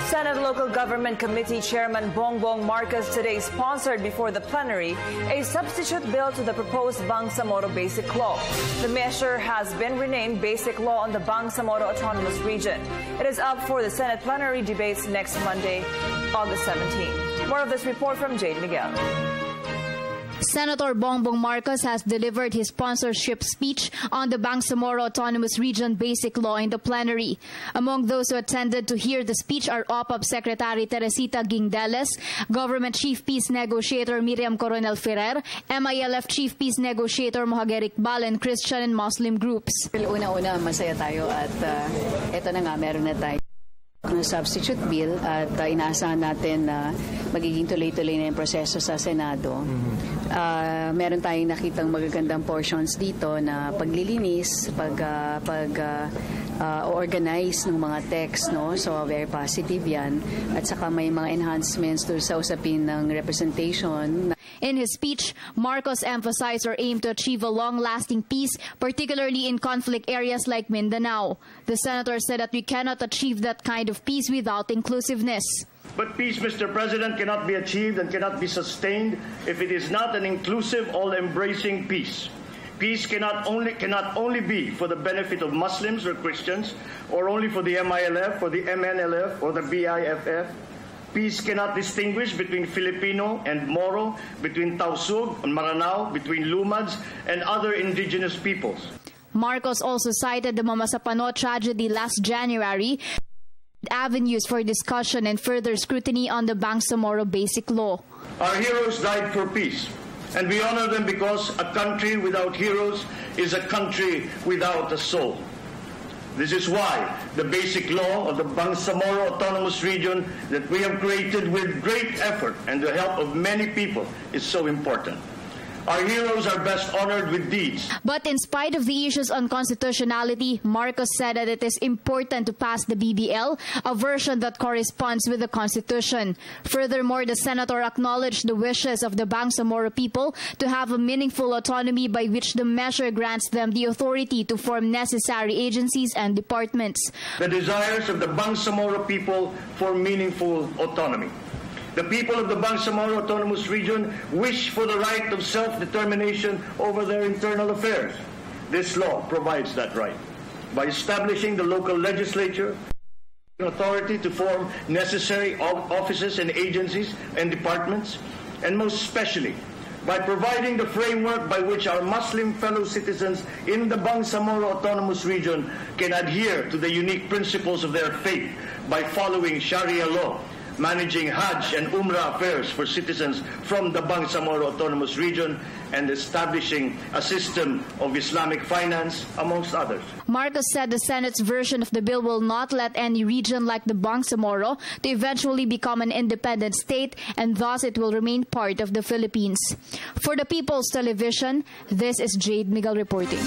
Senate Local Government Committee Chairman Bongbong Marcos today sponsored before the plenary a substitute bill to the proposed Bangsamoro Basic Law. The measure has been renamed Basic Law on the Bangsamoro Autonomous Region. It is up for the Senate plenary debates next Monday, August 17. More of this report from Jade Miguel. Senator Bongbong Marcos has delivered his sponsorship speech on the Bangsamoro Autonomous Region Basic Law in the plenary. Among those who attended to hear the speech are OPAP Secretary Teresita Guingdeles, Government Chief Peace Negotiator Miriam Coronel Ferrer, MILF Chief Peace Negotiator Mohageric Bal, and Christian and Muslim groups. Una-una, masaya tayo at ito na nga, meron na tayo ng substitute bill at inaasahan natin na magiging tuloy-tuloy na yung proseso sa Senado. Meron tayong nakitang magagandang portions dito na paglilinis, organize ng mga text, no? So very positive yan. At saka may mga enhancements doon sa usapin ng representation. In his speech, Marcos emphasized our aim to achieve a long-lasting peace, particularly in conflict areas like Mindanao. The senator said that we cannot achieve that kind of peace without inclusiveness. But peace, Mr. President, cannot be achieved and cannot be sustained if it is not an inclusive, all-embracing peace. Peace cannot only be for the benefit of Muslims or Christians, or only for the MILF, or the MNLF, or the BIFF. Peace cannot distinguish between Filipino and Moro, between Tausug and Maranao, between Lumads and other indigenous peoples. Marcos also cited the Mamasapano tragedy last January, avenues for discussion and further scrutiny on the Bangsamoro Basic Law. Our heroes died for peace, and we honor them because a country without heroes is a country without a soul. This is why the basic law of the Bangsamoro Autonomous Region that we have created with great effort and the help of many people is so important. Our heroes are best honored with deeds. But in spite of the issues on constitutionality, Marcos said that it is important to pass the BBL, a version that corresponds with the Constitution. Furthermore, the senator acknowledged the wishes of the Bangsamoro people to have a meaningful autonomy by which the measure grants them the authority to form necessary agencies and departments. The desires of the Bangsamoro people for meaningful autonomy. The people of the Bangsamoro Autonomous Region wish for the right of self-determination over their internal affairs. This law provides that right by establishing the local legislature, authority to form necessary offices and agencies and departments, and most especially by providing the framework by which our Muslim fellow citizens in the Bangsamoro Autonomous Region can adhere to the unique principles of their faith by following Sharia law, managing Hajj and Umrah affairs for citizens from the Bangsamoro Autonomous Region, and establishing a system of Islamic finance, amongst others. Marcos said the Senate's version of the bill will not let any region like the Bangsamoro to eventually become an independent state, and thus it will remain part of the Philippines. For the People's Television, this is Jade Miguel reporting.